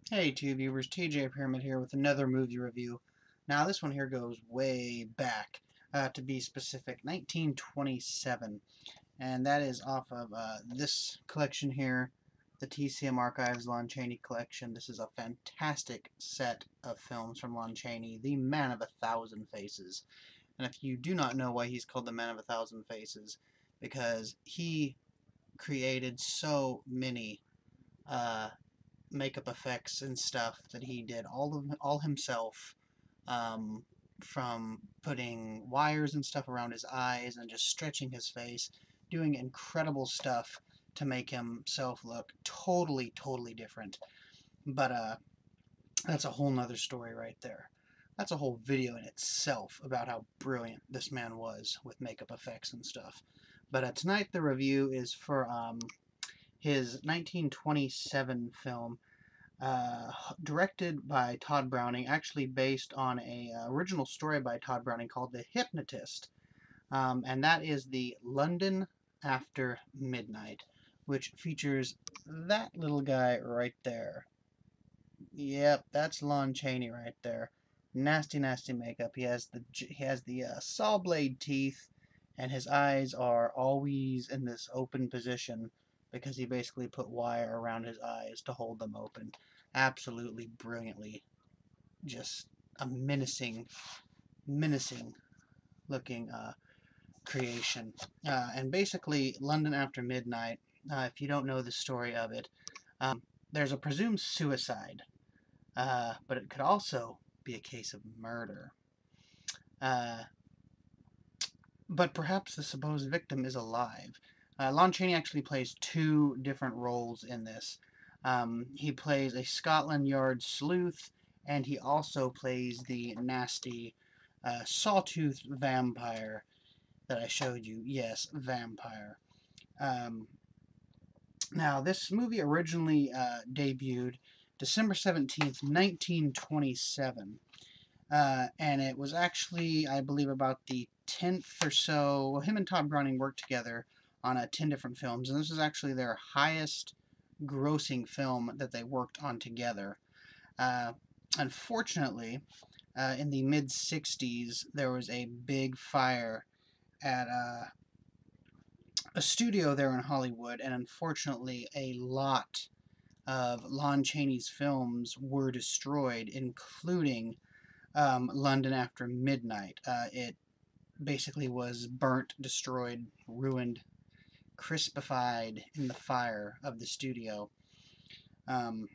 Hey, two viewers, TJ Pyramid here with another movie review. Now, this one here goes way back, to be specific, 1927, and that is off of this collection here, the TCM Archives Lon Chaney collection. This is a fantastic set of films from Lon Chaney, the Man of a Thousand Faces. And if you do not know why he's called the Man of a Thousand Faces, because he created so many uh, makeup effects and stuff that he did all himself, um, from putting wires and stuff around his eyes and just stretching his face, doing incredible stuff to make himself look totally different. But that's a whole nother story right there. That's a whole video in itself about how brilliant this man was with makeup effects and stuff. But tonight the review is for his 1927 film, directed by Todd Browning, actually based on a original story by Todd Browning called The Hypnotist, and that is the London After Midnight, which features that little guy right there. Yep, that's Lon Chaney right there. Nasty makeup. He has the saw blade teeth, and his eyes are always in this open position because he basically put wire around his eyes to hold them open. Absolutely brilliantly, just a menacing looking creation. And basically, London After Midnight. If you don't know the story of it, there's a presumed suicide, but it could also be a case of murder. Uh, but perhaps the supposed victim is alive. Lon Chaney actually plays two different roles in this. He plays a Scotland Yard sleuth, and he also plays the nasty sawtooth vampire that I showed you. Yes, vampire. Um, Now, this movie originally debuted December 17th, 1927. And it was actually, I believe, about the 10th or so. Well, him and Todd Browning worked together on 10 different films, and this is actually their highest grossing film that they worked on together. Uh, Unfortunately, in the mid 60s, there was a big fire at a studio there in Hollywood, and unfortunately, a lot of Lon Chaney's films were destroyed, including London After Midnight. It basically was burnt, destroyed, ruined, crispified in the fire of the studio. Um,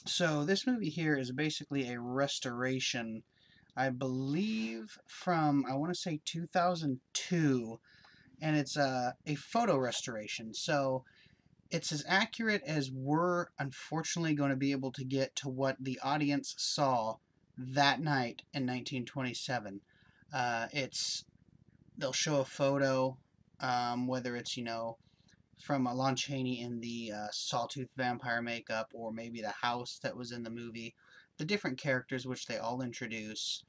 so this movie here is basically a restoration, I believe, from, I want to say, 2002, and it's a photo restoration. So it's as accurate as we're unfortunately going to be able to get to what the audience saw that night in 1927. It's They'll show a photo, whether it's from Lon Chaney in the sawtooth vampire makeup, or maybe the house that was in the movie, the different characters which they all introduce.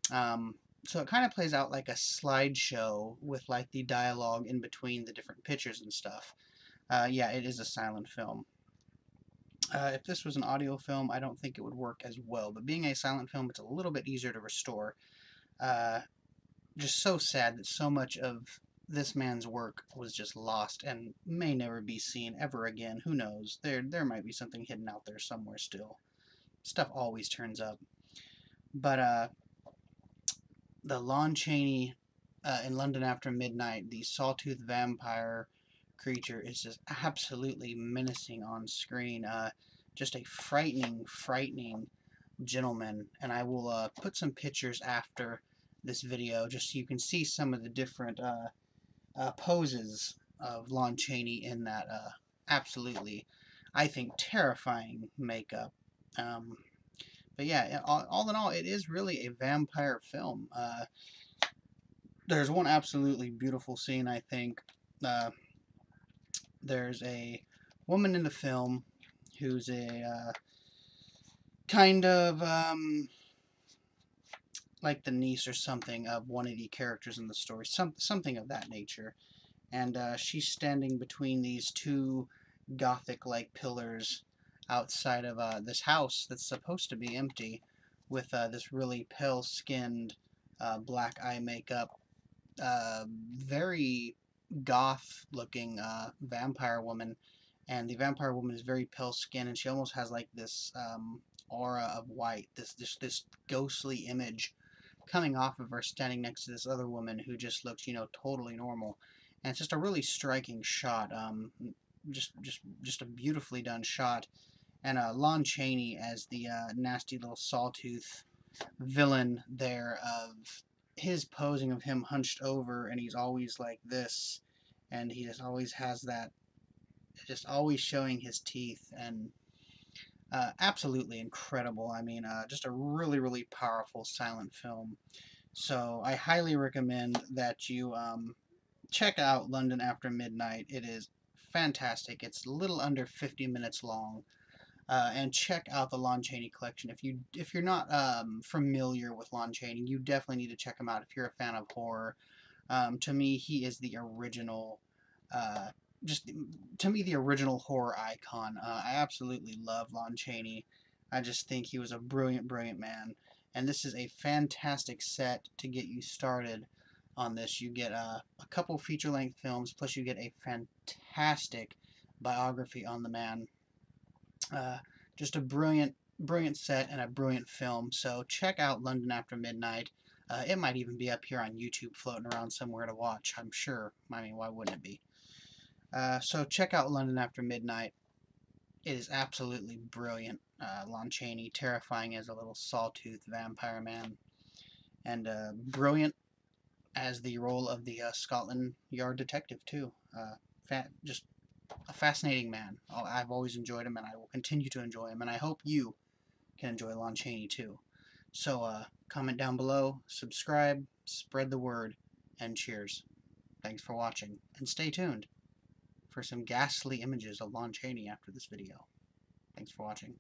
So it kind of plays out like a slideshow with like the dialogue in between the different pictures and stuff. Yeah, it is a silent film. If this was an audio film, I don't think it would work as well. But being a silent film, it's a little bit easier to restore. Uh, just so sad that so much of this man's work was just lost and may never be seen ever again. Who knows? There might be something hidden out there somewhere still. Stuff always turns up. But the Lon Chaney in London After Midnight, the sawtooth vampire creature is just absolutely menacing on screen. Just a frightening gentleman. And I will put some pictures after this video just so you can see some of the different poses of Lon Chaney in that absolutely, I think, terrifying makeup. Um, but yeah, all in all, it is really a vampire film. There's one absolutely beautiful scene, I think. Uh, there's a woman in the film who's a kind of like the niece or something of one of the characters in the story, something of that nature. And she's standing between these two gothic-like pillars, outside of this house that's supposed to be empty, with this really pale-skinned, black eye makeup, very goth-looking vampire woman. And the vampire woman is very pale skin, and she almost has like this aura of white, this ghostly image coming off of her, standing next to this other woman who just looks, totally normal. And it's just a really striking shot. Just a beautifully done shot. And Lon Chaney as the nasty little sawtooth villain there, of his posing of him hunched over, and he's always like this, and he just always has that, just always showing his teeth, and absolutely incredible. I mean, just a really, really powerful silent film. So I highly recommend that you check out London After Midnight. It is fantastic. It's a little under 50 minutes long. And check out the Lon Chaney collection. If you're not familiar with Lon Chaney, you definitely need to check him out if you're a fan of horror. To me, he is the original, uh, just to me, the original horror icon. I absolutely love Lon Chaney. I just think he was a brilliant, brilliant man. And this is a fantastic set to get you started on this. You get a couple feature-length films, plus you get a fantastic biography on the man. Uh, just a brilliant, brilliant set and a brilliant film. So check out London After Midnight. It might even be up here on YouTube floating around somewhere to watch, I'm sure. I mean, why wouldn't it be? So check out London After Midnight. It is absolutely brilliant. Lon Chaney, terrifying as a little sawtooth vampire man. And brilliant as the role of the Scotland Yard detective, too. Just a fascinating man. I've always enjoyed him, and I will continue to enjoy him, and I hope you can enjoy Lon Chaney too. So comment down below, subscribe, spread the word, and cheers. Thanks for watching, and stay tuned for some ghastly images of Lon Chaney after this video. Thanks for watching.